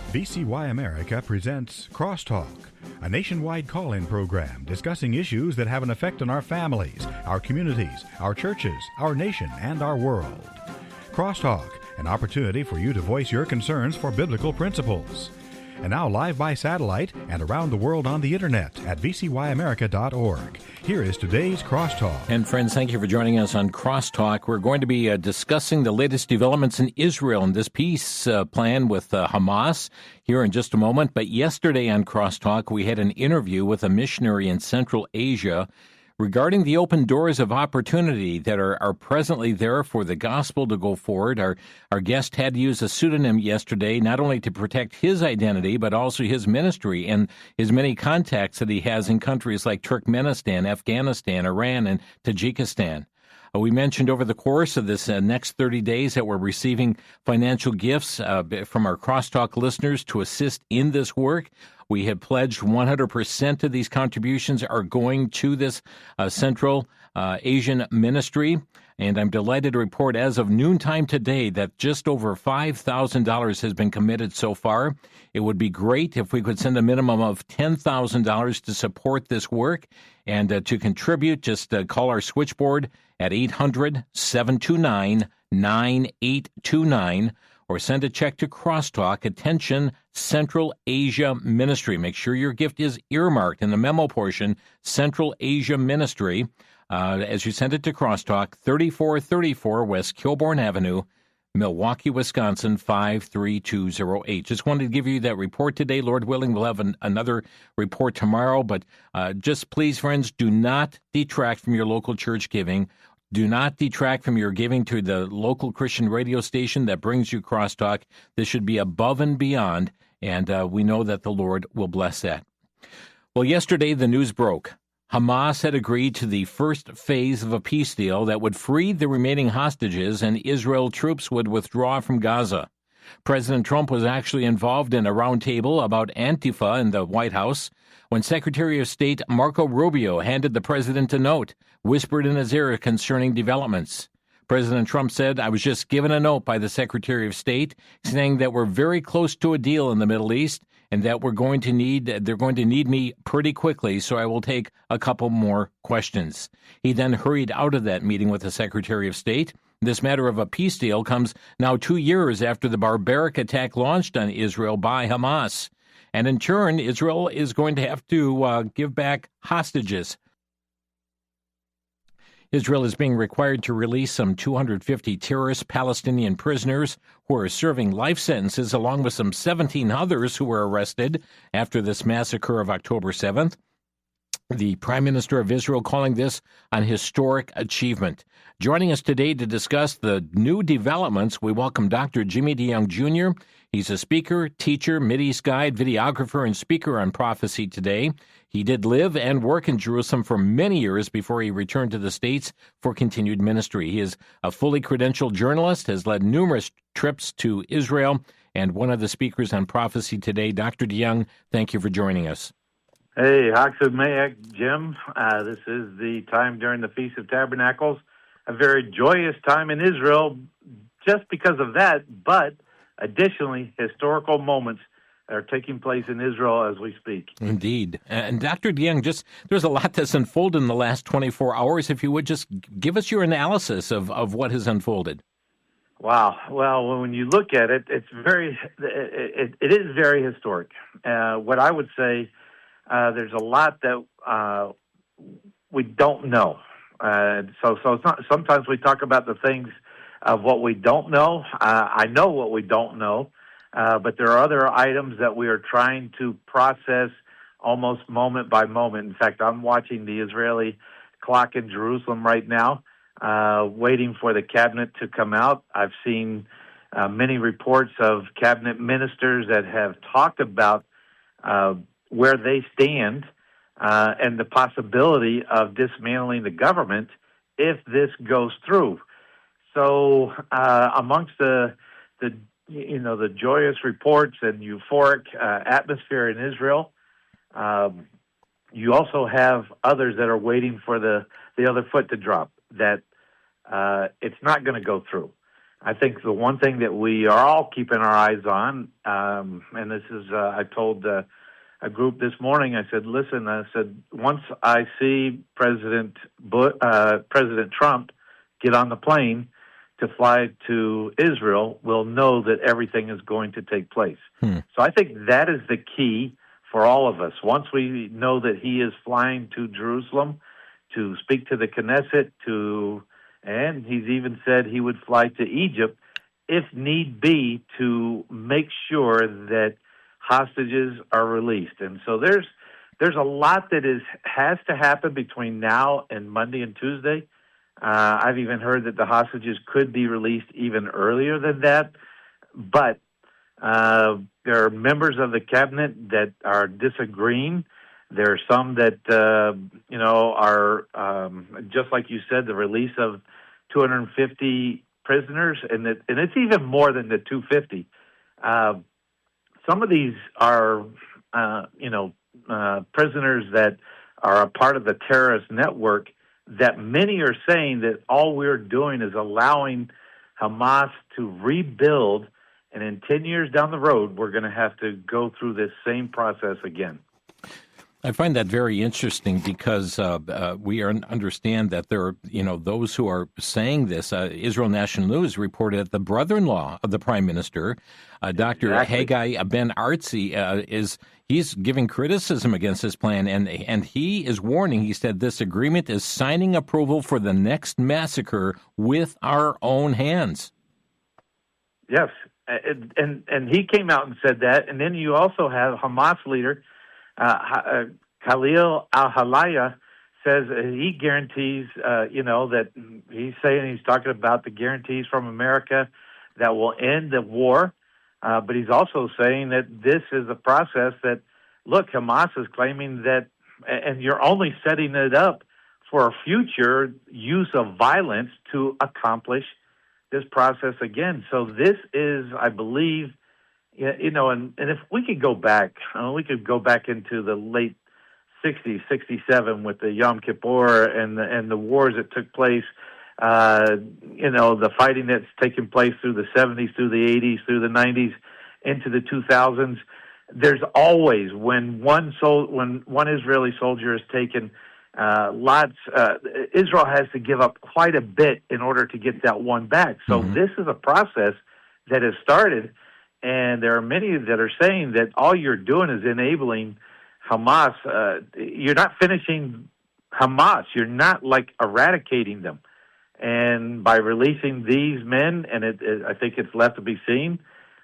VCY America presents Crosstalk, a nationwide call-in program discussing issues that have an effect on our families, our communities, our churches, our nation, and our world. Crosstalk, an opportunity for you to voice your concerns for biblical principles. And now live by satellite and around the world on the internet at vcyamerica.org. Here is today's Crosstalk. And friends, thank you for joining us on Crosstalk. We're going to be discussing the latest developments in Israel and this peace plan with Hamas here in just a moment. But yesterday on Crosstalk, we had an interview with a missionary in Central Asia regarding the open doors of opportunity that are presently there for the gospel to go forward. Our guest had to use a pseudonym yesterday, not only to protect his identity, but also his ministry and his many contacts that he has in countries like Turkmenistan, Afghanistan, Iran, and Tajikistan. We mentioned over the course of this next 30 days that we're receiving financial gifts from our Crosstalk listeners to assist in this work. We have pledged 100% of these contributions are going to this Central Asian ministry. And I'm delighted to report as of noontime today that just over $5,000 has been committed so far. It would be great if we could send a minimum of $10,000 to support this work. And to contribute, just call our switchboard at 800-729-9829 or send a check to Crosstalk, attention, Central Asia Ministry. Make sure your gift is earmarked in the memo portion, Central Asia Ministry, as you send it to Crosstalk, 3434 West Kilbourne Avenue, Milwaukee, Wisconsin, 53208. Just wanted to give you that report today. Lord willing, we'll have another report tomorrow, but just please, friends, do not detract from your local church giving. Do not detract from your giving to the local Christian radio station that brings you Crosstalk. This should be above and beyond, and we know that the Lord will bless that. Well, yesterday the news broke. Hamas had agreed to the first phase of a peace deal that would free the remaining hostages and Israel troops would withdraw from Gaza. President Trump was actually involved in a roundtable about Antifa in the White House when Secretary of State Marco Rubio handed the president a note, whispered in his ear concerning developments. President Trump said, "I was just given a note by the Secretary of State saying that we're very close to a deal in the Middle East and that they're going to need me pretty quickly, so I will take a couple more questions." He then hurried out of that meeting with the Secretary of State. This matter of a peace deal comes now 2 years after the barbaric attack launched on Israel by Hamas. And in turn, Israel is going to have to give back hostages. Israel is being required to release some 250 terrorist Palestinian prisoners who are serving life sentences, along with some 17 others who were arrested after this massacre of October 7th. The Prime Minister of Israel calling this an historic achievement. Joining us today to discuss the new developments, we welcome Dr. Jimmy DeYoung Jr. He's a speaker, teacher, Mideast guide, videographer, and speaker on Prophecy Today. He did live and work in Jerusalem for many years before he returned to the States for continued ministry. He is a fully credentialed journalist, has led numerous trips to Israel, and one of the speakers on Prophecy Today. Dr. DeYoung, thank you for joining us. Hey, Haksud Jim. This is the time during the Feast of Tabernacles, a very joyous time in Israel just because of that, but additionally, historical moments are taking place in Israel as we speak. Indeed. And Dr. DeYoung, there's a lot that's unfolded in the last 24 hours. If you would just give us your analysis of what has unfolded. Wow. Well, when you look at it, it is very historic. What I would say, there's a lot that we don't know. So it's not, sometimes we talk about the things of what we don't know. I know what we don't know, but there are other items that we are trying to process almost moment by moment. In fact, I'm watching the Israeli clock in Jerusalem right now, waiting for the cabinet to come out. I've seen many reports of cabinet ministers that have talked about where they stand and the possibility of dismantling the government if this goes through. So, amongst the joyous reports and euphoric atmosphere in Israel, you also have others that are waiting for the other foot to drop. That it's not going to go through. I think the one thing that we are all keeping our eyes on, and this is, I told a group this morning, I said, listen, I said, once I see President Trump get on the plane to fly to Israel, we'll know that everything is going to take place. So I think that is the key for all of us. Once we know that he is flying to Jerusalem to speak to the Knesset, and he's even said he would fly to Egypt, if need be, to make sure that hostages are released. And so there's a lot that has to happen between now and Monday and Tuesday. I've even heard that the hostages could be released even earlier than that. But there are members of the cabinet that are disagreeing. There are some that, are, just like you said, the release of 250 prisoners, and it's even more than the 250. Some of these are, prisoners that are a part of the terrorist network that many are saying that all we're doing is allowing Hamas to rebuild, and in 10 years down the road, we're going to have to go through this same process again. I find that very interesting because we understand that there are, those who are saying this. Israel National News reported that the brother-in-law of the prime minister, Dr. Haggai Ben Artzi, he's giving criticism against this plan, and he is warning. He said this agreement is signing approval for the next massacre with our own hands. Yes, and he came out and said that, and then you also have Hamas leader Khalil al-Halaya says he guarantees, that he's talking about the guarantees from America that will end the war. But he's also saying that this is a process that, look, Hamas is claiming that, and you're only setting it up for a future use of violence to accomplish this process again. So this is, I believe, and if we could go back, into the late 60s, 67 with the Yom Kippur and the wars that took place, the fighting that's taken place through the 70s, through the 80s, through the 90s, into the 2000s. There's always, when one Israeli soldier is taken, Israel has to give up quite a bit in order to get that one back. So this is a process that has started. And there are many that are saying that all you're doing is enabling Hamas. You're not finishing Hamas. You're not eradicating them. And by releasing these men, and I think it's left to be seen,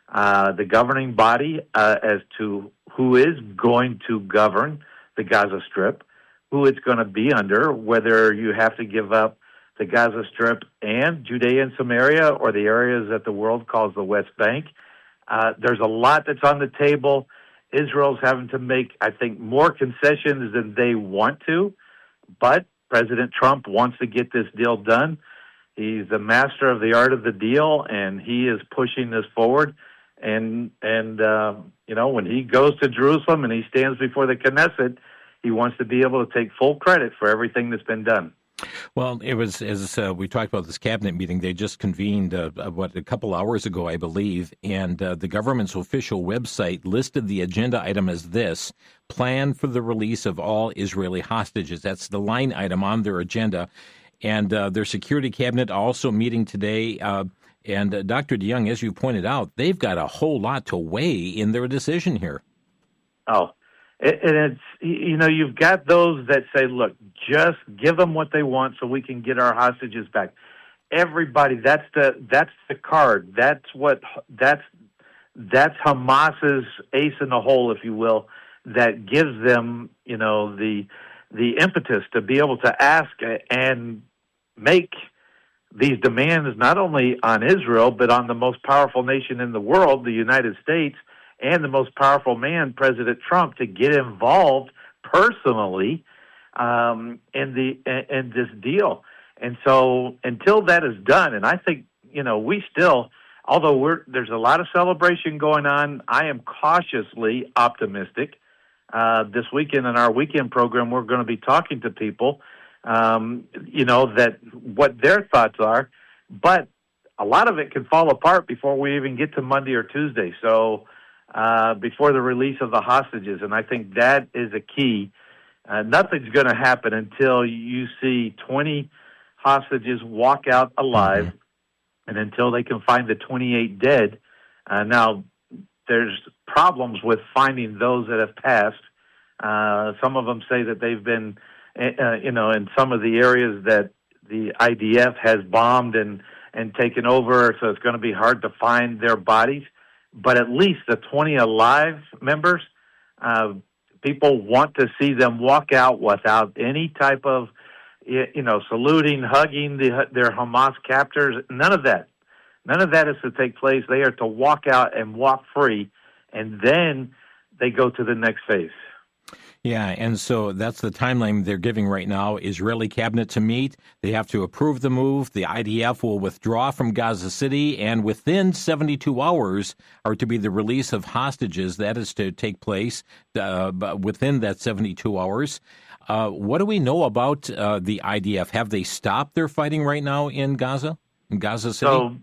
the governing body as to who is going to govern the Gaza Strip, who it's going to be under, whether you have to give up the Gaza Strip and Judea and Samaria, or the areas that the world calls the West Bank. There's a lot that's on the table. Israel's having to make, I think, more concessions than they want to, but President Trump wants to get this deal done. He's the master of the art of the deal, and he is pushing this forward. And when he goes to Jerusalem and he stands before the Knesset, he wants to be able to take full credit for everything that's been done. Well, it was, as we talked about this cabinet meeting, they just convened, a couple hours ago, I believe, and the government's official website listed the agenda item as this: plan for the release of all Israeli hostages. That's the line item on their agenda. And their security cabinet also meeting today. And Dr. DeYoung, as you pointed out, they've got a whole lot to weigh in their decision here. Oh, and it's, you've got those that say, look, just give them what they want so we can get our hostages back. Everybody, that's the card. That's Hamas's ace in the hole, if you will, that gives them, the impetus to be able to ask and make these demands not only on Israel, but on the most powerful nation in the world, the United States, and the most powerful man, President Trump, to get involved personally in this deal. And so until that is done, and I think, we still, although there's a lot of celebration going on, I am cautiously optimistic. This weekend in our weekend program, we're going to be talking to people, that what their thoughts are. But a lot of it can fall apart before we even get to Monday or Tuesday. So before the release of the hostages, and I think that is a key. Nothing's going to happen until you see 20 hostages walk out alive, and until they can find the 28 dead. Now, there's problems with finding those that have passed. Some of them say that they've been, in some of the areas that the IDF has bombed and taken over, so it's going to be hard to find their bodies. But at least the 20 alive members, people want to see them walk out without any type of, saluting, hugging their Hamas captors. None of that. None of that is to take place. They are to walk out and walk free, and then they go to the next phase. Yeah, and so that's the timeline they're giving right now. Israeli cabinet to meet. They have to approve the move. The IDF will withdraw from Gaza City, and within 72 hours are to be the release of hostages. That is to take place within that 72 hours. What do we know about the IDF? Have they stopped their fighting right now in Gaza City? So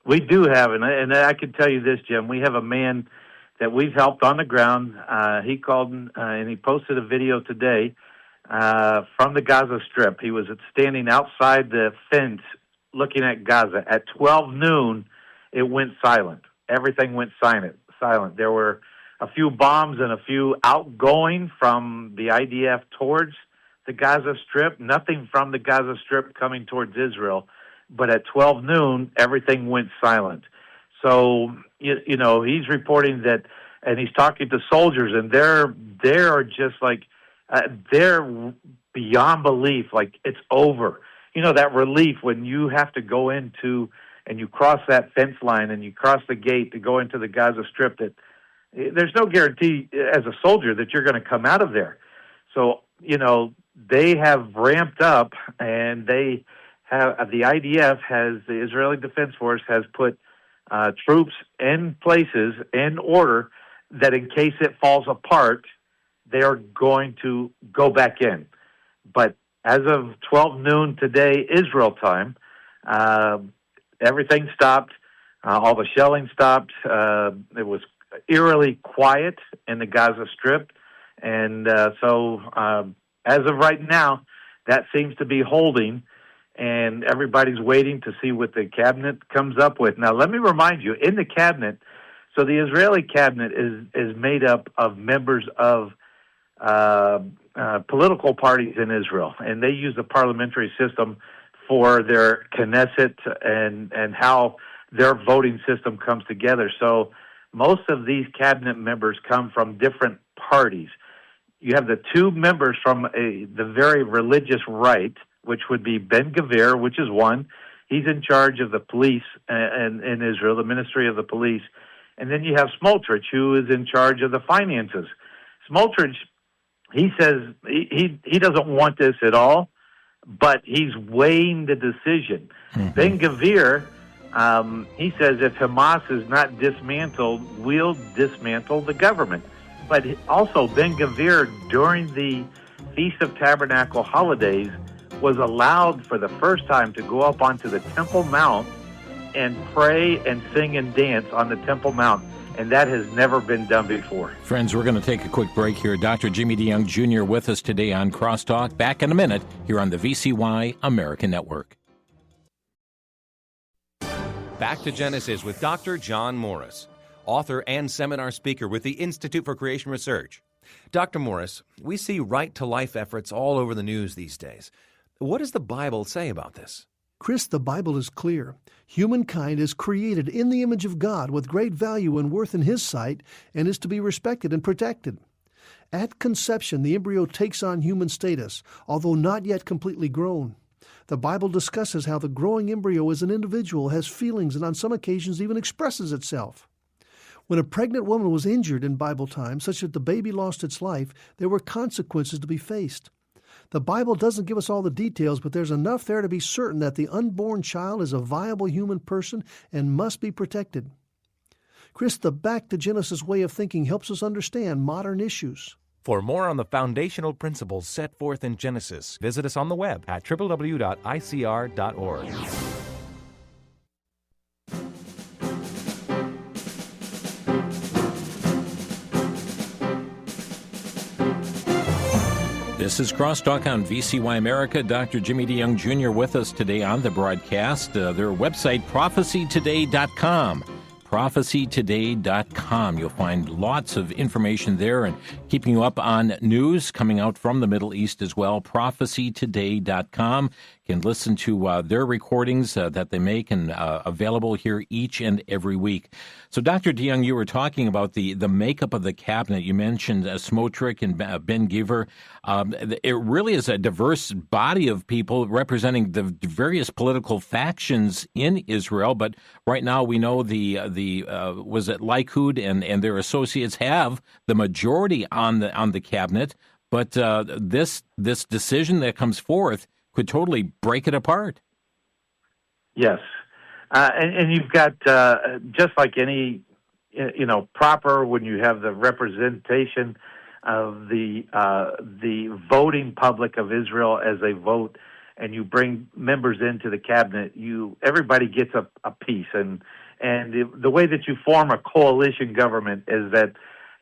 we do have, and I can tell you this, Jim. We have a man that we've helped on the ground. He called and he posted a video today from the Gaza Strip. He was standing outside the fence looking at Gaza. At 12 noon, it went silent. Everything went silent. There were a few bombs and a few outgoing from the IDF towards the Gaza Strip. Nothing from the Gaza Strip coming towards Israel. But at 12 noon, everything went silent. So, he's reporting that, and he's talking to soldiers, and they're just like, they're beyond belief, like it's over. That relief when you have to go into, and you cross that fence line, and you cross the gate to go into the Gaza Strip, that there's no guarantee as a soldier that you're going to come out of there. So, they have ramped up, and they have, the IDF the Israeli Defense Force has put troops in places in order that in case it falls apart, they are going to go back in. But as of 12 noon today, Israel time, everything stopped. All the shelling stopped. It was eerily quiet in the Gaza Strip. And so as of right now, that seems to be holding. And everybody's waiting to see what the cabinet comes up with. Now, let me remind you, in the cabinet, so the Israeli cabinet is made up of members of political parties in Israel, and they use the parliamentary system for their Knesset and how their voting system comes together. So most of these cabinet members come from different parties. You have the two members from the very religious right, which would be Ben-Gvir, which is one. He's in charge of the police in Israel, the Ministry of the Police. And then you have Smotrich, who is in charge of the finances. Smotrich, he says he doesn't want this at all, but he's weighing the decision. Ben-Gvir, he says if Hamas is not dismantled, we'll dismantle the government. But also Ben-Gvir, during the Feast of Tabernacle holidays, was allowed for the first time to go up onto the Temple Mount and pray and sing and dance on the Temple Mount. And that has never been done before. Friends, we're going to take a quick break here. Dr. Jimmy DeYoung Jr. with us today on Crosstalk. Back in a minute here on the VCY American Network. Back to Genesis with Dr. John Morris, author and seminar speaker with the Institute for Creation Research. Dr. Morris, we see right-to-life efforts all over the news these days. What does the Bible say about this? Chris, the Bible is clear. Humankind is created in the image of God with great value and worth in His sight and is to be respected and protected. At conception, the embryo takes on human status, although not yet completely grown. The Bible discusses how the growing embryo as an individual has feelings and on some occasions even expresses itself. When a pregnant woman was injured in Bible times, such that the baby lost its life, there were consequences to be faced. The Bible doesn't give us all the details, but there's enough there to be certain that the unborn child is a viable human person and must be protected. Chris, the Back to Genesis way of thinking helps us understand modern issues. For more on the foundational principles set forth in Genesis, visit us on the web at www.icr.org. This is Crosstalk on VCY America. Dr. Jimmy DeYoung Jr. with us today on the broadcast. Their website, prophecytoday.com. prophecytoday.com. You'll find lots of information there and keeping you up on news coming out from the Middle East as well. prophecytoday.com. You can listen to their recordings that they make and available here each and every week. So, Dr. DeYoung, you were talking about the makeup of the cabinet. You mentioned Smotrich and Ben-Gvir. It really is a diverse body of people representing the various political factions in Israel. But right now, we know was it Likud and their associates have the majority on the cabinet. But this decision that comes forth could totally break it apart. Yes. And you've got, just like any, proper, when you have the representation of the voting public of Israel as they vote, and you bring members into the cabinet, everybody gets a piece. And the way that you form a coalition government is that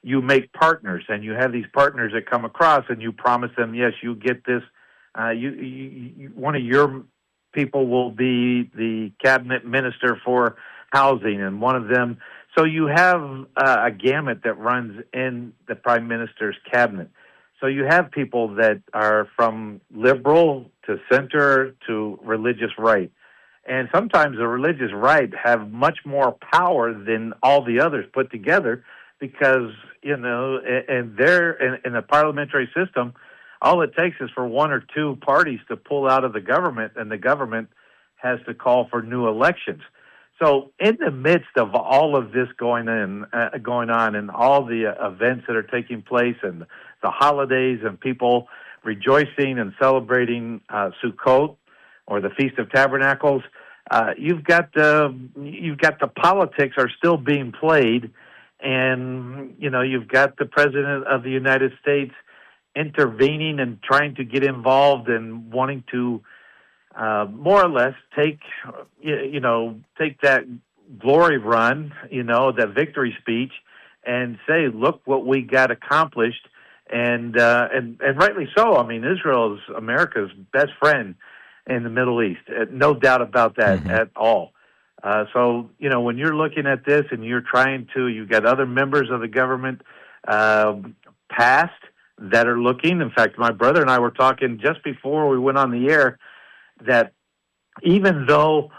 you make partners, and you have these partners that come across, and you promise them, yes, you get this. One of your people will be the cabinet minister for housing, and one of them. So you have a gamut that runs in the prime minister's cabinet. So you have people that are from liberal to center to religious right. And sometimes the religious right have much more power than all the others put together because, and they're in the parliamentary system, all it takes is for one or two parties to pull out of the government, and the government has to call for new elections. So in the midst of all of this going on and all the events that are taking place and the holidays and people rejoicing and celebrating Sukkot or the Feast of Tabernacles, you've got the politics are still being played, and you've got the President of the United States intervening and trying to get involved and wanting to more or less take that glory run, that victory speech, and say, look what we got accomplished, and rightly so. I mean, Israel is America's best friend in the Middle East, no doubt about that at all. So when you're looking at this and you've got other members of the government past that are looking. In fact, my brother and I were talking just before we went on the air that even though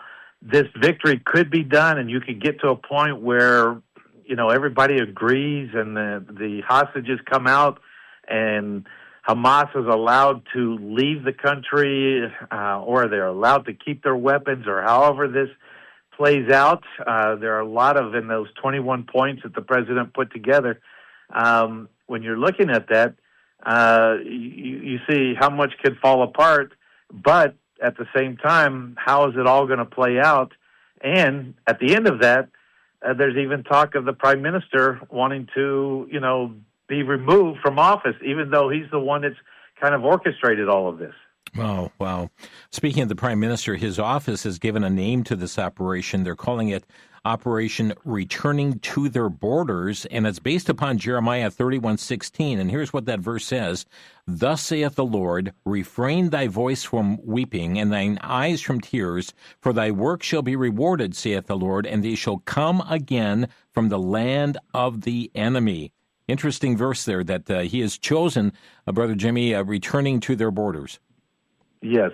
this victory could be done and you could get to a point where, everybody agrees and the hostages come out and Hamas is allowed to leave the country or they're allowed to keep their weapons or however this plays out. There are a lot of, in those 21 points that the president put together, when you're looking at that, you see how much could fall apart, but at the same time, how is it all going to play out? And at the end of that, there's even talk of the prime minister wanting to, be removed from office, even though he's the one that's kind of orchestrated all of this. Oh, wow. Speaking of the prime minister, his office has given a name to this operation. They're calling it Operation Returning to Their Borders, and it's based upon Jeremiah 31:16. And here's what that verse says. Thus saith the Lord, refrain thy voice from weeping and thine eyes from tears, for thy work shall be rewarded, saith the Lord, and they shall come again from the land of the enemy. Interesting verse there that he has chosen, Brother Jimmy, returning to their borders. Yes.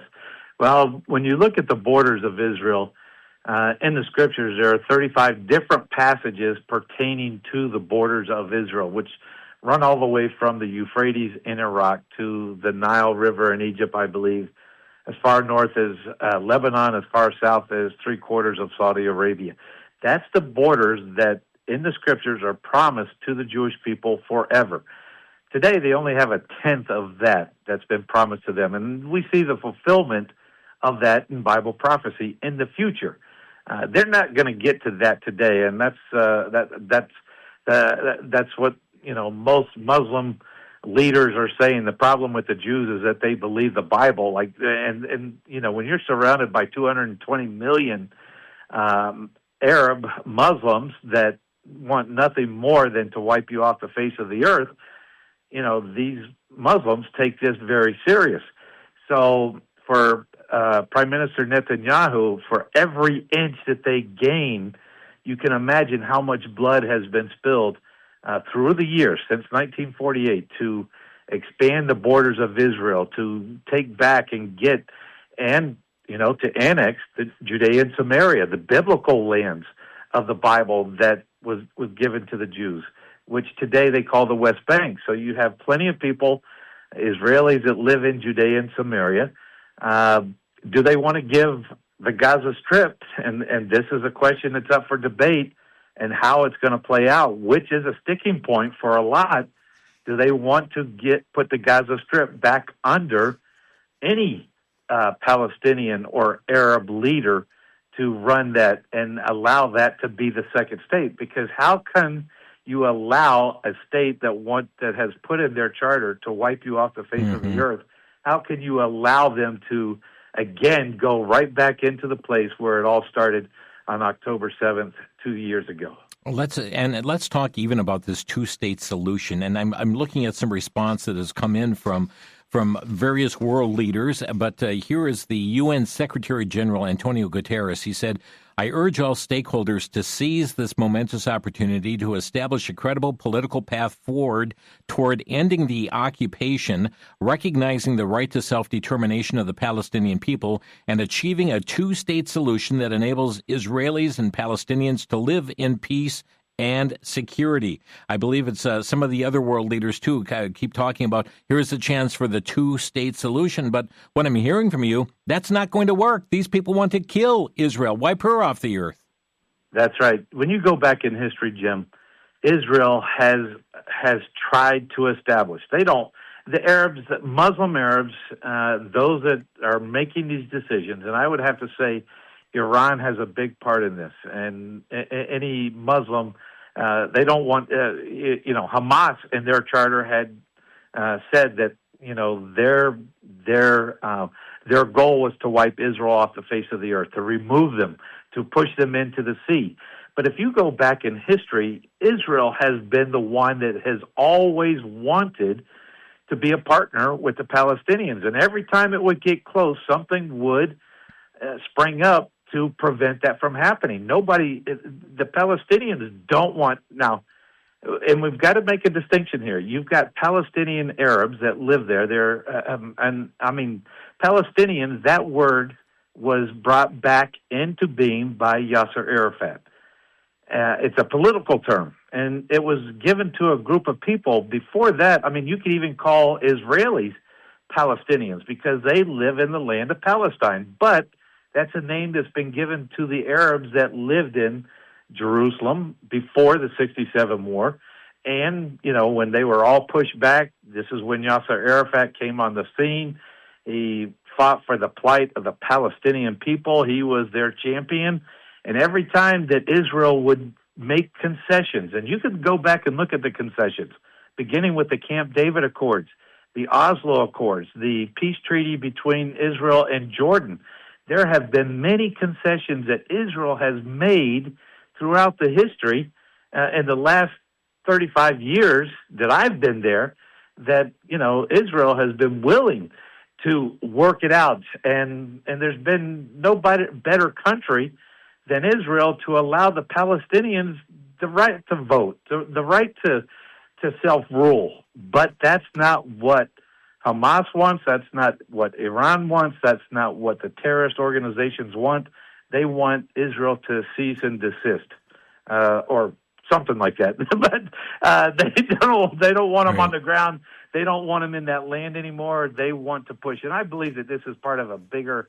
Well, when you look at the borders of Israel, in the scriptures, there are 35 different passages pertaining to the borders of Israel, which run all the way from the Euphrates in Iraq to the Nile River in Egypt, I believe, as far north as Lebanon, as far south as 3/4 of Saudi Arabia. That's the borders that in the scriptures are promised to the Jewish people forever. Today, they only have 1/10 of that's been promised to them, and we see the fulfillment of that in Bible prophecy in the future. They're not going to get to that today, and that's what most Muslim leaders are saying. The problem with the Jews is that they believe the Bible, and when you're surrounded by 220 million Arab Muslims that want nothing more than to wipe you off the face of the earth, these Muslims take this very serious. So for Prime Minister Netanyahu, for every inch that they gain, you can imagine how much blood has been spilled through the years since 1948 to expand the borders of Israel, to take back and get, and to annex the Judea and Samaria, the biblical lands of the Bible that was given to the Jews, which today they call the West Bank. So you have plenty of people, Israelis, that live in Judea and Samaria. Do they want to give the Gaza Strip? And this is a question that's up for debate, and how it's going to play out, which is a sticking point for a lot. Do they want to put the Gaza Strip back under any Palestinian or Arab leader to run that and allow that to be the second state? Because how can you allow a state that has put in their charter to wipe you off the face of the earth? How can you allow them to again go right back into the place where it all started on October 7th, 2 years ago? Let's talk even about this two-state solution. And I'm looking at some response that has come in from various world leaders. But here is the UN Secretary General Antonio Guterres. He said, "I urge all stakeholders to seize this momentous opportunity to establish a credible political path forward toward ending the occupation, recognizing the right to self-determination of the Palestinian people, and achieving a two-state solution that enables Israelis and Palestinians to live in peace and security." I believe it's some of the other world leaders, too, keep talking about here's a chance for the two-state solution. But what I'm hearing from you, that's not going to work. These people want to kill Israel, wipe her off the earth. That's right. When you go back in history, Jim, Israel has tried to establish. The Arabs, Muslim Arabs, those that are making these decisions, and I would have to say Iran has a big part in this, and any Muslim, they don't want, Hamas in their charter had said that, their goal was to wipe Israel off the face of the earth, to remove them, to push them into the sea. But if you go back in history, Israel has been the one that has always wanted to be a partner with the Palestinians. And every time it would get close, something would spring up to prevent that from happening. The Palestinians don't want, now, and we've got to make a distinction here. You've got Palestinian Arabs that live there. Palestinians, that word was brought back into being by Yasser Arafat. It's a political term, and it was given to a group of people. Before that, you could even call Israelis Palestinians because they live in the land of Palestine. But that's a name that's been given to the Arabs that lived in Jerusalem before the 1967 war. And, when they were all pushed back, this is when Yasser Arafat came on the scene. He fought for the plight of the Palestinian people. He was their champion. And every time that Israel would make concessions, and you could go back and look at the concessions, beginning with the Camp David Accords, the Oslo Accords, the peace treaty between Israel and Jordan, there have been many concessions that Israel has made throughout the history in the last 35 years that I've been there, that, Israel has been willing to work it out. And there's been no better country than Israel to allow the Palestinians the right to vote, the right to self-rule. But that's not what Hamas wants. That's not what Iran wants. That's not what the terrorist organizations want. They want Israel to cease and desist, or something like that. But they don't want them on the ground. They don't want them in that land anymore. They want to push. And I believe that this is part of a bigger.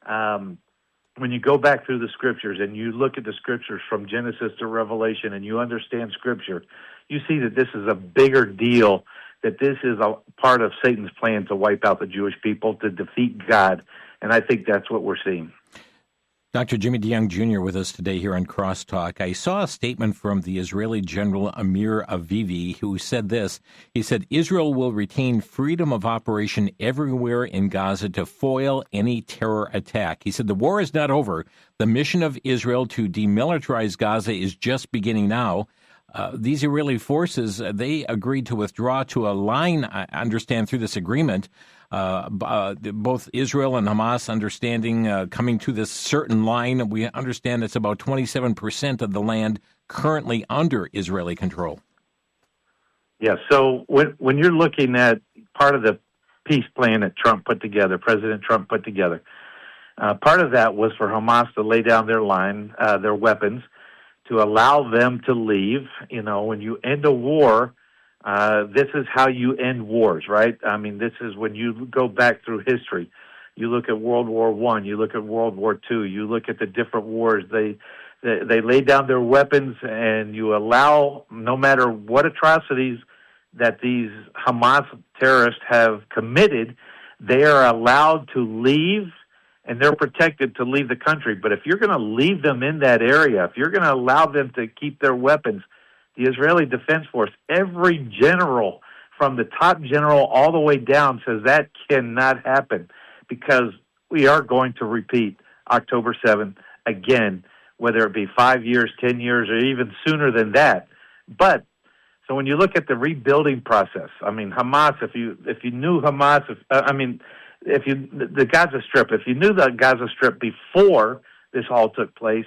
When you go back through the scriptures and you look at the scriptures from Genesis to Revelation, and you understand Scripture, you see that this is a bigger deal. That this is a part of Satan's plan to wipe out the Jewish people, to defeat God. And I think that's what we're seeing. Dr. Jimmy DeYoung Jr. with us today here on Crosstalk. I saw a statement from the Israeli General Amir Avivi, who said this. He said, Israel will retain freedom of operation everywhere in Gaza to foil any terror attack. He said, the war is not over. The mission of Israel to demilitarize Gaza is just beginning now. these Israeli forces, they agreed to withdraw to a line, I understand, through this agreement. Both Israel and Hamas understanding coming to this certain line. We understand it's about 27% of the land currently under Israeli control. Yeah, so when you're looking at part of the peace plan that Trump put together, President Trump put together, part of that was for Hamas to lay down their line, their weapons, to allow them to leave. You know, when you end a war, this is how you end wars, right? I mean, this is when you go back through history. You look at World War I, you look at World War II, you look at the different wars. They lay down their weapons, and you allow, no matter what atrocities that these Hamas terrorists have committed, they are allowed to leave, and they're protected to leave the country. But if you're going to leave them in that area, if you're going to allow them to keep their weapons, the Israeli Defense Force, every general from the top general all the way down says that cannot happen, because we are going to repeat October 7th again, whether it be 5 years, 10 years, or even sooner than that. But so when you look at the rebuilding process, I mean, Hamas, if you knew Hamas, the Gaza Strip, if you knew the Gaza Strip before this all took place,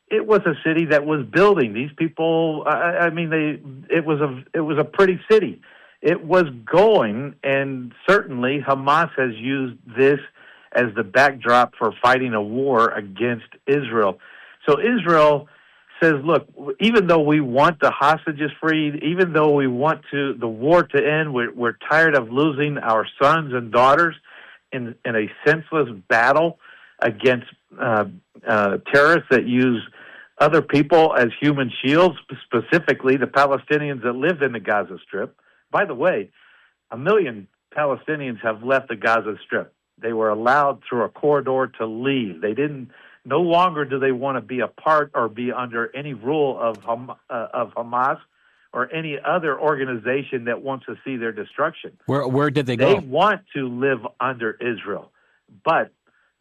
it was a city that was building. These people, it was a pretty city. It was going, and certainly Hamas has used this as the backdrop for fighting a war against Israel. So Israel says, look, even though we want the hostages freed, even though we want the war to end, we're tired of losing our sons and daughters in a senseless battle against terrorists that use other people as human shields, specifically the Palestinians that live in the Gaza Strip. By the way, 1 million Palestinians have left the Gaza Strip. They were allowed through a corridor to leave. No longer do they want to be a part or be under any rule of Hamas or any other organization that wants to see their destruction. Where did they go? They want to live under Israel, but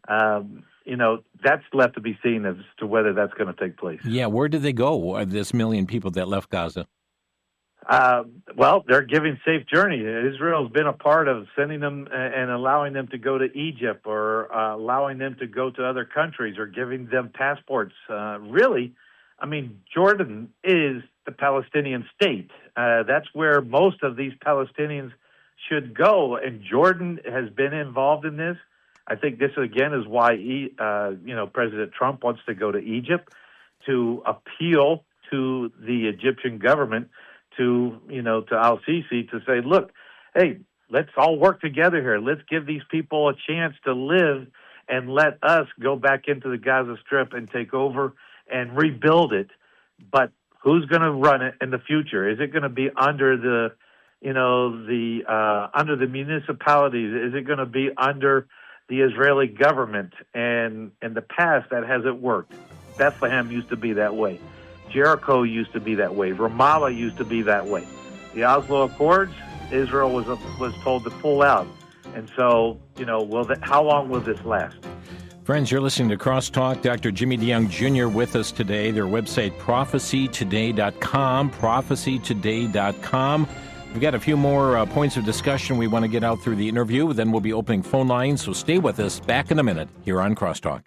that's left to be seen as to whether that's going to take place. Yeah, where did they go? This million people that left Gaza. Well, they're giving safe journey. Israel's been a part of sending them and allowing them to go to Egypt, or allowing them to go to other countries, or giving them passports. Really, I mean, Jordan is the Palestinian state. That's where most of these Palestinians should go, and Jordan has been involved in this. I think this, again, is why President Trump wants to go to Egypt to appeal to the Egyptian government, to al-Sisi, to say, look, hey, let's all work together here. Let's give these people a chance to live, and let us go back into the Gaza Strip and take over and rebuild it. But who's going to run it in the future? Is it going to be under the municipalities? Is it going to be under the Israeli government? And in the past, that hasn't worked. Bethlehem used to be that way. Jericho used to be that way. Ramallah used to be that way. The Oslo Accords, Israel was told to pull out. And so, how long will this last? Friends, you're listening to Crosstalk. Dr. Jimmy DeYoung Jr. with us today. Their website, prophecytoday.com, prophecytoday.com. We've got a few more points of discussion we want to get out through the interview. Then we'll be opening phone lines, so stay with us. Back in a minute here on Crosstalk.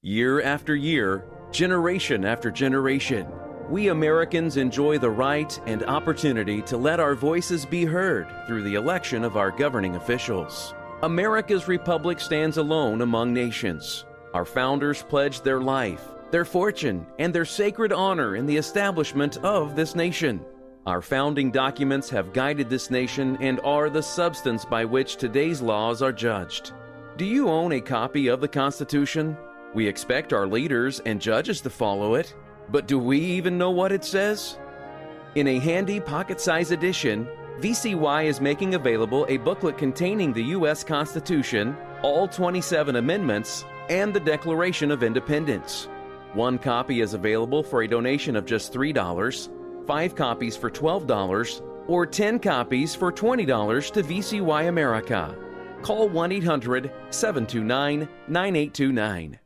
Year after year, generation after generation, we Americans enjoy the right and opportunity to let our voices be heard through the election of our governing officials. America's republic stands alone among nations. Our founders pledged their life, their fortune, and their sacred honor in the establishment of this nation. Our founding documents have guided this nation and are the substance by which today's laws are judged. Do you own a copy of the Constitution? We expect our leaders and judges to follow it, but do we even know what it says? In a handy pocket-sized edition, VCY is making available a booklet containing the U.S. Constitution, all 27 amendments, and the Declaration of Independence. One copy is available for a donation of just $3, 5 copies for $12, or 10 copies for $20 to VCY America. Call 1-800-729-9829.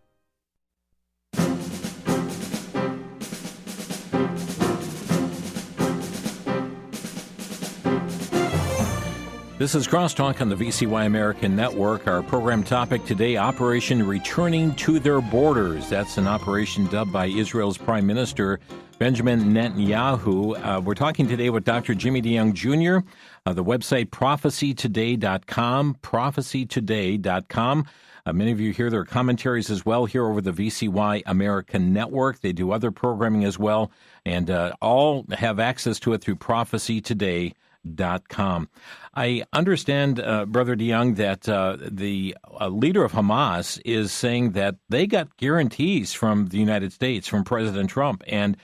This is Crosstalk on the VCY American Network. Our program topic today, Operation Returning to Their Borders. That's an operation dubbed by Israel's Prime Minister, Benjamin Netanyahu. We're talking today with Dr. Jimmy DeYoung Jr., the website prophecytoday.com, prophecytoday.com. Many of you hear their commentaries as well here over the VCY American Network. They do other programming as well, and all have access to it through prophecytoday.com. I understand, Brother DeYoung, that the leader of Hamas is saying that they got guarantees from the United States, from President Trump, and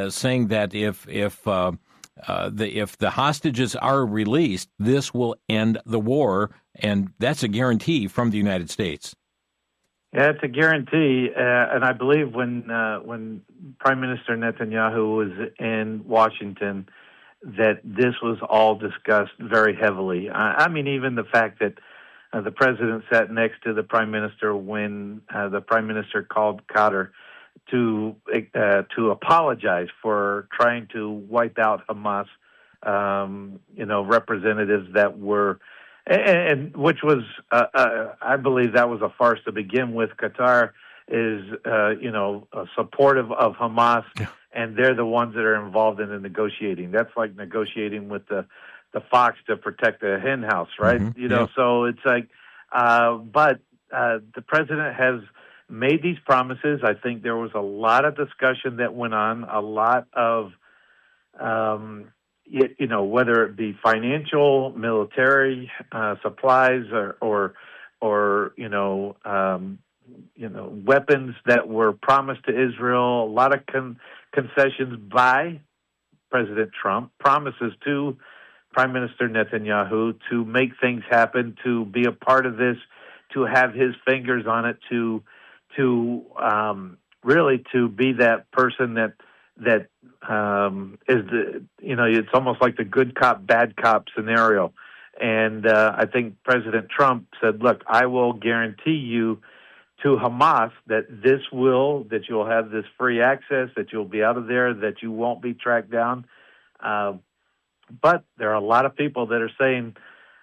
saying that if the hostages are released, this will end the war, and that's a guarantee from the United States. Yeah, it's a guarantee, and I believe when Prime Minister Netanyahu was in Washington, that this was all discussed very heavily. I mean, even the fact that the president sat next to the prime minister when the prime minister called Qatar to apologize for trying to wipe out Hamas, representatives that were, and which was, I believe that was a farce to begin with. Qatar is, supportive of Hamas. Yeah. And they're the ones that are involved in the negotiating. That's like negotiating with the fox to protect the hen house, right? Mm-hmm. So it's like, but the president has made these promises. I think there was a lot of discussion that went on, a lot of, whether it be financial, military supplies, or weapons that were promised to Israel, a lot of concessions by President Trump, promises to Prime Minister Netanyahu to make things happen, to be a part of this, to have his fingers on it, to really to be that person that is the, it's almost like the good cop, bad cop scenario. And I think President Trump said, look, I will guarantee you to Hamas that you'll have this free access, that you'll be out of there, that you won't be tracked down. But there are a lot of people that are saying,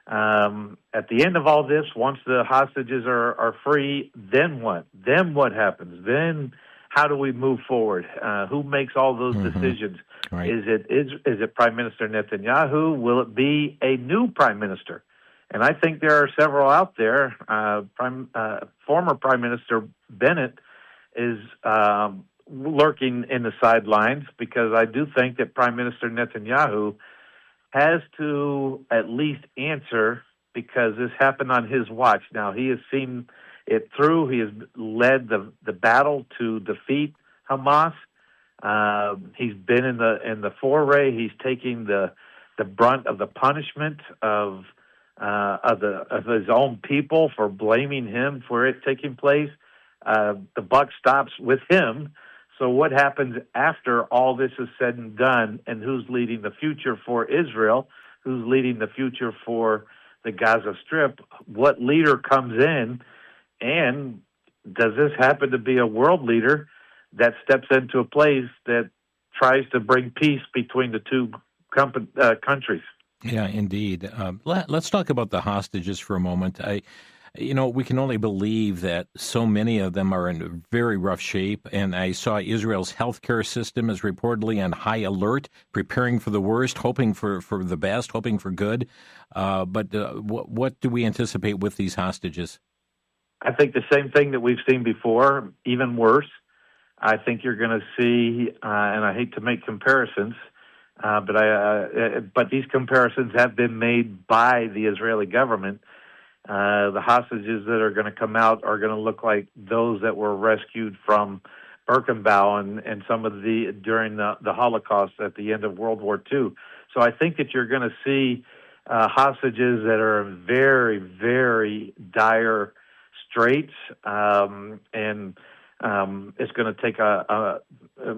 at the end of all this, once the hostages are free, then what? Then what happens? Then how do we move forward? Who makes all those decisions? Right. Is it Prime Minister Netanyahu? Will it be a new prime minister? And I think there are several out there. Former Prime Minister Bennett is lurking in the sidelines, because I do think that Prime Minister Netanyahu has to at least answer, because this happened on his watch. Now, he has seen it through. He has led the battle to defeat Hamas. He's been in the foray. He's taking the brunt of the punishment of his own people for blaming him for it taking place. The buck stops with him. So what happens after all this is said and done, and who's leading the future for Israel, who's leading the future for the Gaza Strip? What leader comes in, and does this happen to be a world leader that steps into a place that tries to bring peace between the two countries? Yeah, indeed. Let's talk about the hostages for a moment. We can only believe that so many of them are in very rough shape, and I saw Israel's healthcare system is reportedly on high alert, preparing for the worst, hoping for the best, hoping for good. But what do we anticipate with these hostages? I think the same thing that we've seen before, even worse. I think you're going to see, and I hate to make comparisons, but these comparisons have been made by the Israeli government. The hostages that are going to come out are going to look like those that were rescued from Birkenau and some of during the Holocaust at the end of World War II. So I think that you're going to see hostages that are in very, very dire straits, and it's going to take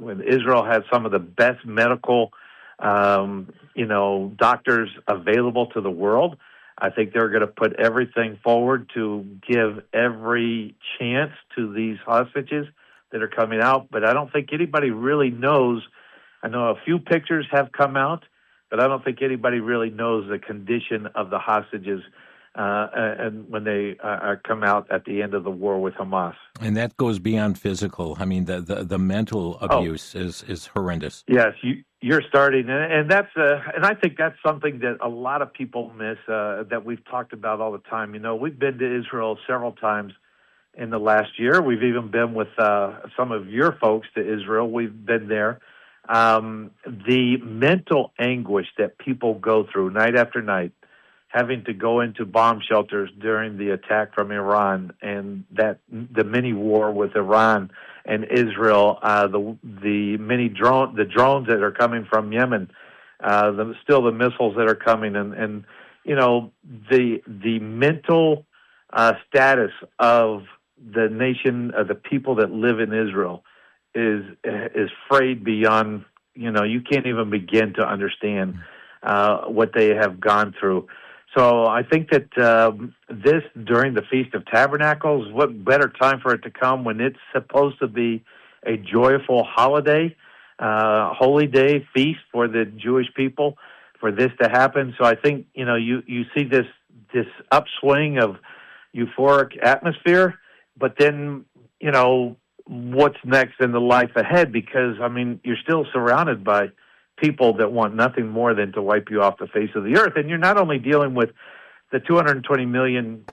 when Israel has some of the best medical doctors available to the world. I think they're going to put everything forward to give every chance to these hostages that are coming out. But I don't think anybody really knows. I know a few pictures have come out, but I don't think anybody really knows the condition of the hostages and when they come out at the end of the war with Hamas. And that goes beyond physical. I mean, the mental abuse is horrendous. Yes, you're starting, and that's and I think that's something that a lot of people miss that we've talked about all the time. You know, we've been to Israel several times in the last year. We've even been with some of your folks to Israel. We've been there. The mental anguish that people go through night after night, having to go into bomb shelters during the attack from Iran and the mini war with Iran and Israel, the drones that are coming from Yemen, the missiles that are coming, and you know, the mental status of the nation, the people that live in Israel is frayed beyond, you know, you can't even begin to understand what they have gone through. So I think that this, during the Feast of Tabernacles, what better time for it to come when it's supposed to be a joyful holiday, holy day, feast for the Jewish people, for this to happen. So I think, you know, you see this upswing of euphoric atmosphere, but then, you know, what's next in the life ahead? Because, I mean, you're still surrounded by people that want nothing more than to wipe you off the face of the earth. And you're not only dealing with the 220 million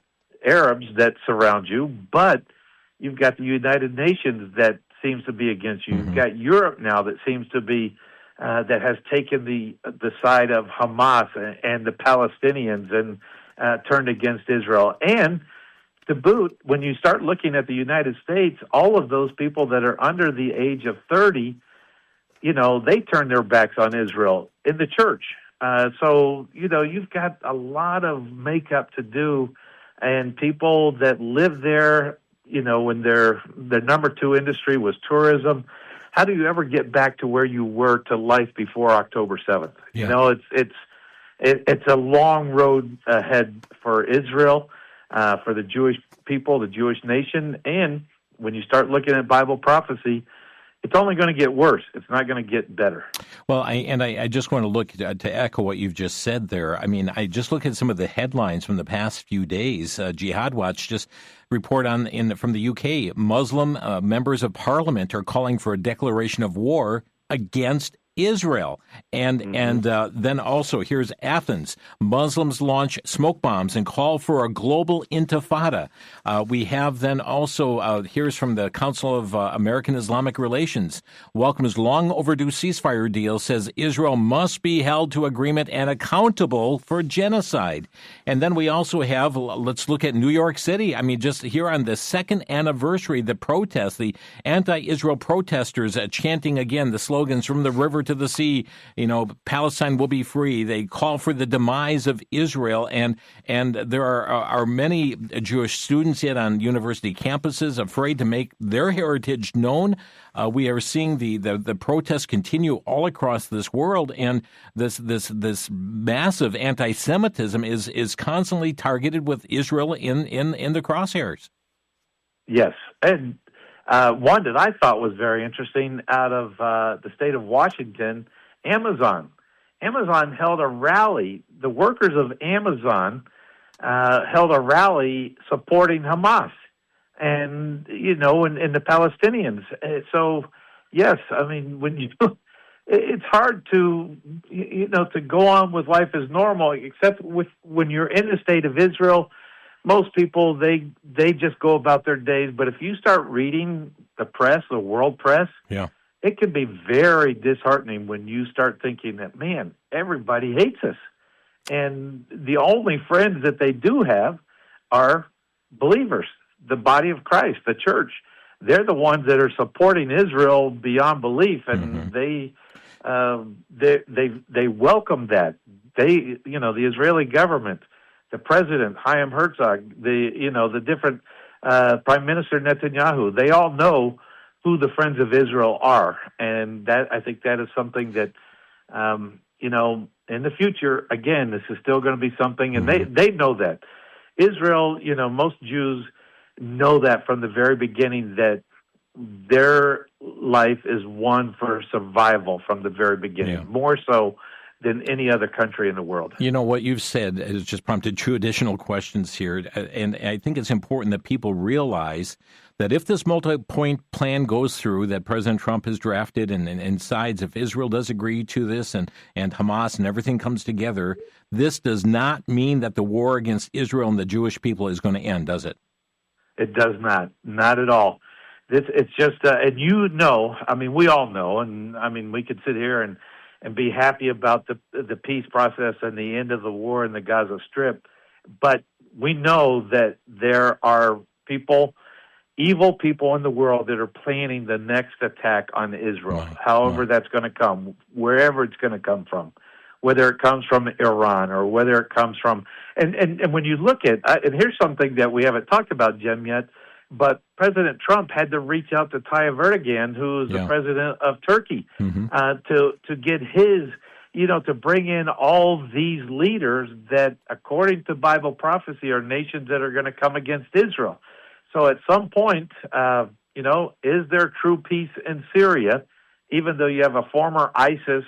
Arabs that surround you, but you've got the United Nations that seems to be against you. You've got Europe now that seems to be, that has taken the side of Hamas and the Palestinians and turned against Israel. And to boot, when you start looking at the United States, all of those people that are under the age of 30, you know, they turn their backs on Israel in the church. So, you know, you've got a lot of makeup to do, and people that live there, you know, when their number two industry was tourism, how do you ever get back to where you were to life before October 7th? Yeah. You know, it's a long road ahead for Israel, for the Jewish people, the Jewish nation, and when you start looking at Bible prophecy, it's only going to get worse. It's not going to get better. Well, I just want to look to echo what you've just said there. I mean, I just look at some of the headlines from the past few days. Jihad Watch just report from the UK, Muslim members of parliament are calling for a declaration of war against Israel. And then also, here's Athens. Muslims launch smoke bombs and call for a global intifada. We have then also, here's from the Council of American Islamic Relations. Welcomes long overdue ceasefire deal, says Israel must be held to agreement and accountable for genocide. And then we also have, let's look at New York City. I mean, just here on the second anniversary, the protests, the anti-Israel protesters chanting again the slogans from the river to the sea, you know, Palestine will be free. They call for the demise of Israel, and there are many Jewish students yet on university campuses afraid to make their heritage known. We are seeing the protests continue all across this world, and this massive anti-Semitism is constantly targeted with Israel in the crosshairs. Yes, and one that I thought was very interesting out of the state of Washington, Amazon. Amazon held a rally. The workers of Amazon held a rally supporting Hamas and, you know, and the Palestinians. So, yes, I mean, it's hard to, you know, to go on with life as normal, except when you're in the state of Israel. Most people, they just go about their days. But if you start reading the press, the world press, yeah, it can be very disheartening when you start thinking that, man, everybody hates us. And the only friends that they do have are believers, the body of Christ, the church. They're the ones that are supporting Israel beyond belief, and they welcome that. They, you know, the Israeli government, the president, Chaim Herzog, the different Prime Minister Netanyahu, they all know who the Friends of Israel are. And that, I think that is something that, you know, in the future, again, this is still going to be something, and they know that. Israel, you know, most Jews know that from the very beginning, that their life is one for survival from the very beginning, more so than any other country in the world. You know, what you've said has just prompted two additional questions here. And I think it's important that people realize that if this multi-point plan goes through that President Trump has drafted and sides, if Israel does agree to this and Hamas and everything comes together, this does not mean that the war against Israel and the Jewish people is going to end, does it? It does not at all. It's just, and we all know, and we could sit here and be happy about the peace process and the end of the war in the Gaza Strip, but we know that there are evil people in the world that are planning the next attack on Israel, however that's going to come, wherever it's going to come from, whether it comes from Iran or whether it comes from, and when you look at, and here's something that we haven't talked about, Jim, yet, but President Trump had to reach out to Tayyip Erdogan, who is the president of Turkey, to get his, to bring in all these leaders that, according to Bible prophecy, are nations that are going to come against Israel. So at some point, is there true peace in Syria, even though you have a former ISIS,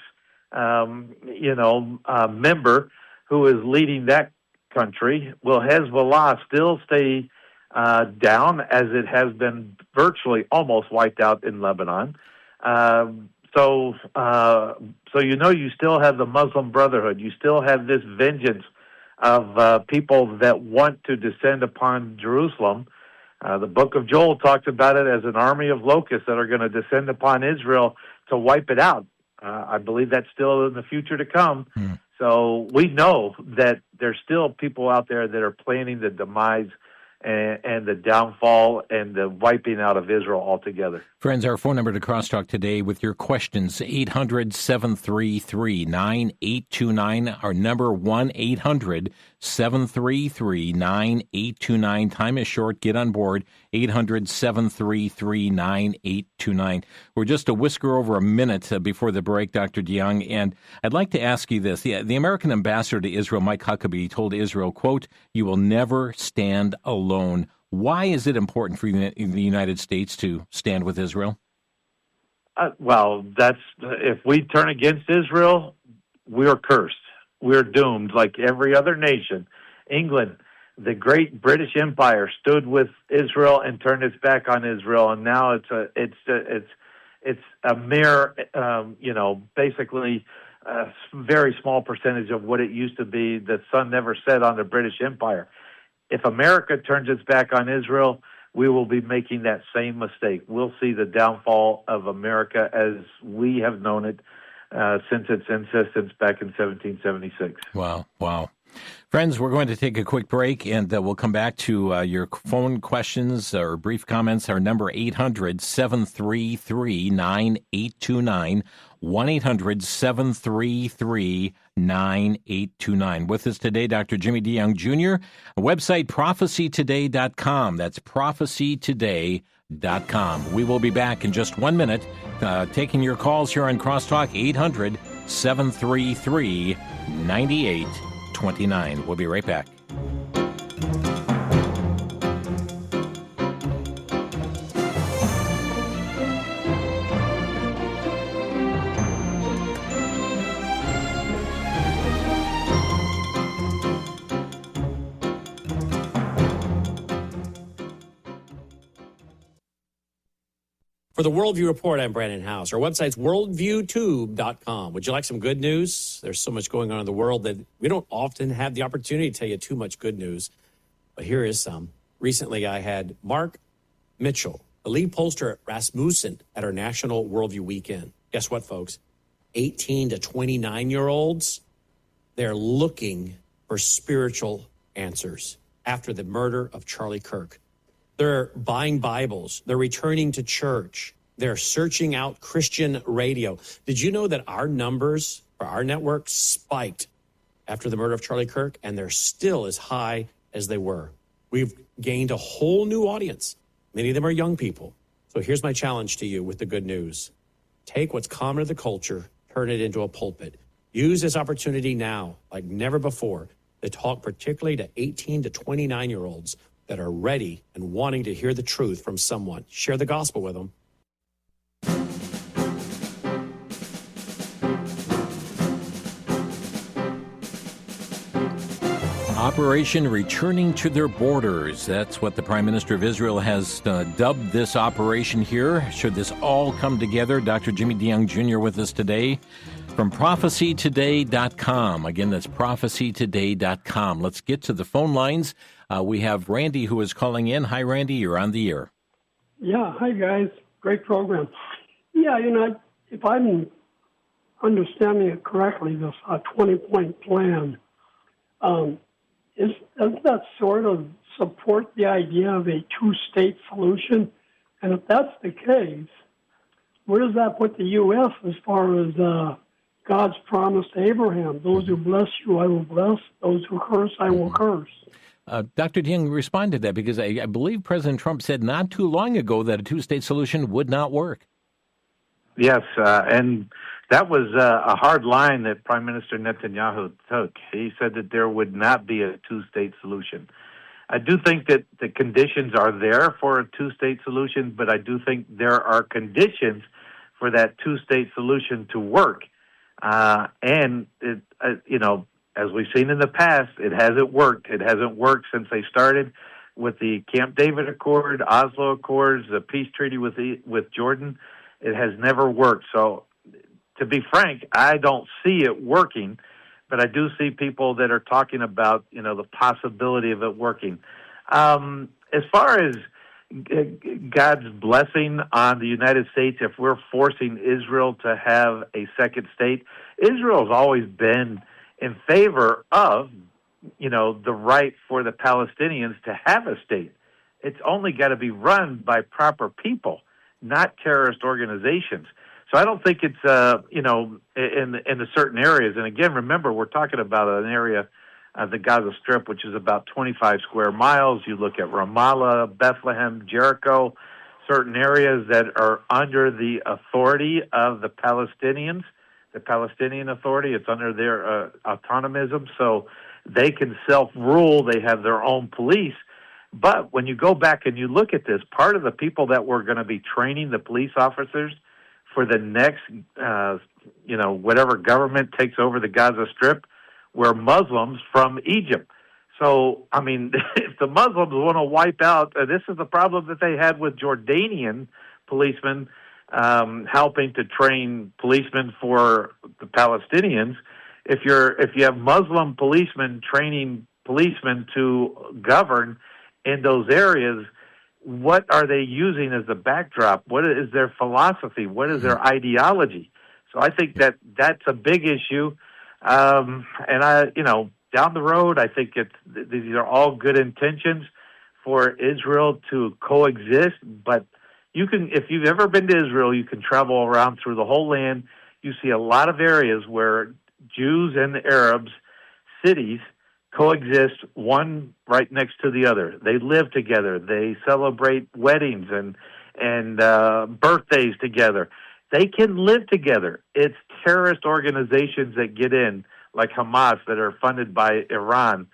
member who is leading that country? Will Hezbollah still stay down, as it has been virtually almost wiped out in Lebanon? So you still have the Muslim Brotherhood. You still have this vengeance of people that want to descend upon Jerusalem. The book of Joel talks about it as an army of locusts that are going to descend upon Israel to wipe it out. I believe that's still in the future to come. So we know that there's still people out there that are planning the demise and the downfall and the wiping out of Israel altogether. Friends, our phone number to Crosstalk today with your questions, 800-733-9829. Our number, 1-800-733-9829. Time is short. Get on board, 800-733-9829. We're just a whisker over a minute before the break, Dr. DeYoung, and I'd like to ask you this. The American ambassador to Israel, Mike Huckabee, told Israel, quote, "You will never stand alone." Why is it important for the United States to stand with Israel? If we turn against Israel, we're cursed. We're doomed, like every other nation. England, the great British Empire, stood with Israel and turned its back on Israel, and now it's a mere, basically a very small percentage of what it used to be. The sun never set on the British Empire. If America turns its back on Israel, we will be making that same mistake. We'll see the downfall of America as we have known it since its existence back in 1776. Wow. Friends, we're going to take a quick break, and we'll come back to your phone questions or brief comments. Our number, 800-733-9829, 1-800-733-9829. With us today, Dr. Jimmy DeYoung Jr., website prophecytoday.com. That's prophecytoday.com. We will be back in just 1 minute, taking your calls here on Crosstalk, 800-733-9829. We'll be right back. For the Worldview Report, I'm Brandon House. Our website's worldviewtube.com. Would you like some good news? There's so much going on in the world that we don't often have the opportunity to tell you too much good news. But here is some. Recently, I had Mark Mitchell, the lead pollster at Rasmussen, at our National Worldview Weekend. Guess what, folks? 18 to 29-year-olds, they're looking for spiritual answers after the murder of Charlie Kirk. They're buying Bibles. They're returning to church. They're searching out Christian radio. Did you know that our numbers for our network spiked after the murder of Charlie Kirk, and they're still as high as they were? We've gained a whole new audience. Many of them are young people. So here's my challenge to you with the good news. Take what's common to the culture, turn it into a pulpit. Use this opportunity now, like never before, to talk particularly to 18 to 29-year-olds that are ready and wanting to hear the truth from someone. Share the gospel with them. Operation Returning to Their Borders. That's what the Prime Minister of Israel has dubbed this operation here. Should this all come together? Dr. Jimmy DeYoung Jr. with us today from prophecytoday.com. Again, that's prophecytoday.com. Let's get to the phone lines. We have Randy who is calling in. Hi, Randy. You're on the air. Yeah. Hi, guys. Great program. Yeah, if I'm understanding it correctly, this 20-point plan, doesn't that sort of support the idea of a two-state solution? And if that's the case, where does that put the U.S. as far as God's promise to Abraham? Those who bless you, I will bless. Those who curse, I will curse. Dr. DeYoung, respond to that, because I believe President Trump said not too long ago that a two-state solution would not work. Yes, and that was a hard line that Prime Minister Netanyahu took. He said that there would not be a two-state solution. I do think that the conditions are there for a two-state solution, but I do think there are conditions for that two-state solution to work. And, as we've seen in the past, it hasn't worked. It hasn't worked since they started with the Camp David Accord, Oslo Accords, the peace treaty with Jordan. It has never worked. So, to be frank, I don't see it working, but I do see people that are talking about, the possibility of it working. As far as God's blessing on the United States, if we're forcing Israel to have a second state, Israel's always been in favor of, the right for the Palestinians to have a state. It's only got to be run by proper people, not terrorist organizations. So I don't think it's, in the certain areas. And again, remember, we're talking about an area, the Gaza Strip, which is about 25 square miles. You look at Ramallah, Bethlehem, Jericho, certain areas that are under the authority of the Palestinians, the Palestinian Authority. It's under their autonomism, so they can self-rule. They have their own police. But when you go back and you look at this, part of the people that were going to be training the police officers for the next, whatever government takes over the Gaza Strip were Muslims from Egypt. So, if the Muslims want to wipe out, this is the problem that they had with Jordanian policemen helping to train policemen for the Palestinians. If you have Muslim policemen training policemen to govern in those areas, what are they using as the backdrop? What is their philosophy? What is their ideology? So I think that's a big issue. And down the road, I think these are all good intentions for Israel to coexist. But if you've ever been to Israel, you can travel around through the whole land. You see a lot of areas where Jews and the Arabs, cities, coexist, one right next to the other. They live together. They celebrate weddings and birthdays together. They can live together. It's terrorist organizations that get in, like Hamas, that are funded by Iran,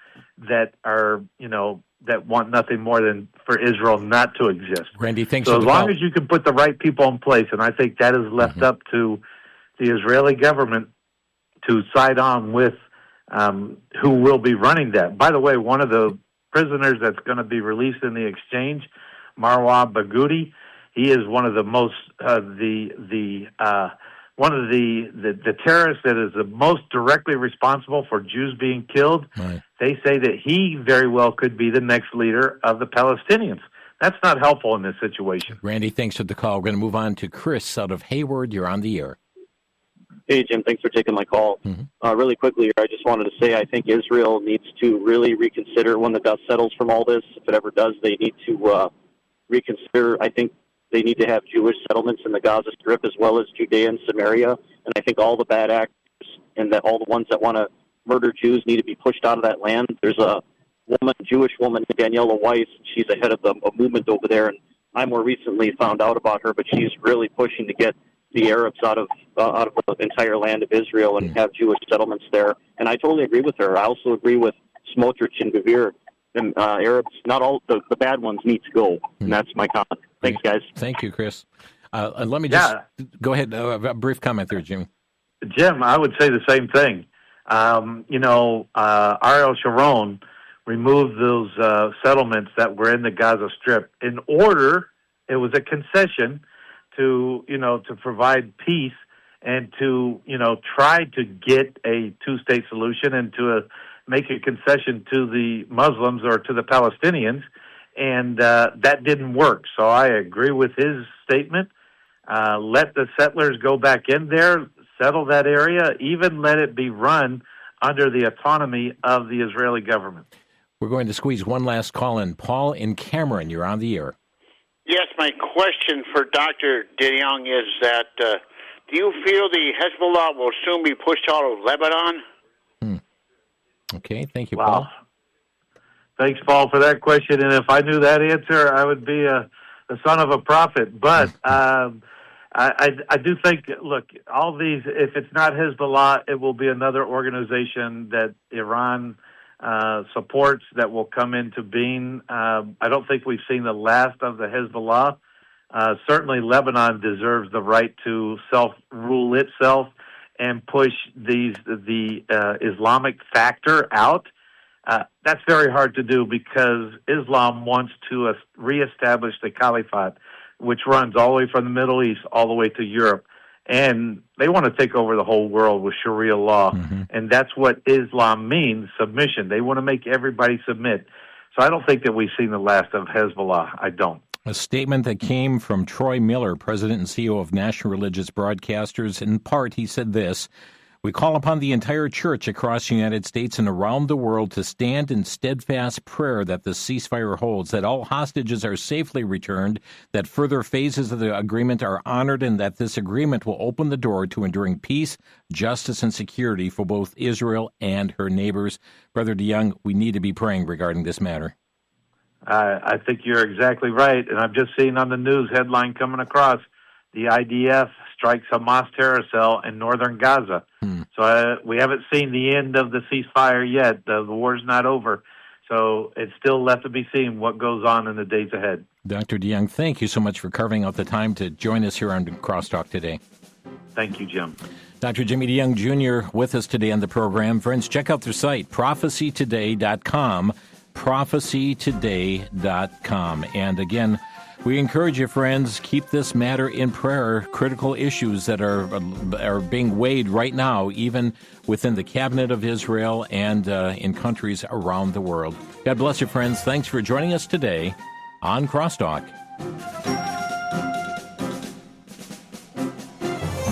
that are, that want nothing more than for Israel not to exist. Randy, thanks so for the as long call. as you can put the right people in place, and I think that is left up to the Israeli government to side on with who will be running that. By the way, one of the prisoners that's going to be released in the exchange, Marwa Barghouti, he is one of the most the terrorists that is the most directly responsible for Jews being killed. Right. They say that he very well could be the next leader of the Palestinians. That's not helpful in this situation. Randy, thanks for the call. We're going to move on to Chris out of Hayward. You're on the air. Hey, Jim, thanks for taking my call. Really quickly, I just wanted to say I think Israel needs to really reconsider when the dust settles from all this. If it ever does, they need to reconsider. I think they need to have Jewish settlements in the Gaza Strip as well as Judea and Samaria. And I think all the bad actors and that all the ones that want to murder Jews need to be pushed out of that land. There's a Jewish woman, Daniela Weiss. She's the head of a movement over there, and I more recently found out about her, but she's really pushing to get the Arabs out of the entire land of Israel and have Jewish settlements there. And I totally agree with her. I also agree with Smotrich and Gavir. And Arabs, not all the bad ones, need to go. And that's my comment. Thanks, guys. Thank you, Chris. Let me just go ahead. A brief comment there, Jimmy. Jim, I would say the same thing. Ariel Sharon remove those settlements that were in the Gaza Strip. It was a concession to provide peace and to try to get a two-state solution and to make a concession to the Muslims or to the Palestinians, and that didn't work. So I agree with his statement. Let the settlers go back in there, settle that area, even let it be run under the autonomy of the Israeli government. We're going to squeeze one last call in. Paul in Cameron, you're on the air. Yes, my question for Dr. DeYoung is that do you feel the Hezbollah will soon be pushed out of Lebanon? Okay, thank you, Wow. Paul. Thanks, Paul, for that question. And if I knew that answer, I would be the son of a prophet. But I do think, look, all these, if it's not Hezbollah, it will be another organization that Iran supports that will come into being. I don't think we've seen the last of the Hezbollah. Certainly Lebanon deserves the right to self-rule itself and push the Islamic factor out. That's very hard to do because Islam wants to reestablish the caliphate, which runs all the way from the Middle East all the way to Europe. And they want to take over the whole world with Sharia law. Mm-hmm. And that's what Islam means, submission. They want to make everybody submit. So I don't think that we've seen the last of Hezbollah. I don't. A statement that came from Troy Miller, President and CEO of National Religious Broadcasters. In part, he said this: "We call upon the entire church across the United States and around the world to stand in steadfast prayer that the ceasefire holds, that all hostages are safely returned, that further phases of the agreement are honored, and that this agreement will open the door to enduring peace, justice, and security for both Israel and her neighbors." Brother DeYoung, we need to be praying regarding this matter. I think you're exactly right. And I've just seen on the news headline coming across, the IDF strikes Hamas terror cell in northern Gaza. So we haven't seen the end of the ceasefire yet. The war's not over. So it's still left to be seen what goes on in the days ahead. Dr. DeYoung, thank you so much for carving out the time to join us here on Crosstalk today. Thank you, Jim. Dr. Jimmy DeYoung Jr. with us today on the program. Friends, check out their site, prophecytoday.com, prophecytoday.com. And again, we encourage you, friends, keep this matter in prayer. Critical issues that are being weighed right now, even within the cabinet of Israel and in countries around the world. God bless you, friends. Thanks for joining us today on Crosstalk.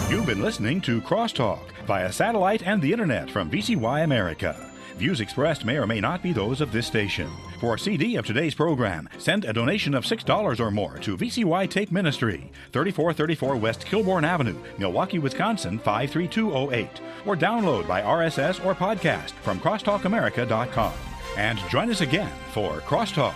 You've been listening to Crosstalk via satellite and the internet from VCY America. Views expressed may or may not be those of this station. For a CD of today's program, send a donation of $6 or more to VCY Tape Ministry, 3434 West Kilbourne Avenue, Milwaukee, Wisconsin, 53208, or download by RSS or podcast from crosstalkamerica.com. And join us again for Crosstalk.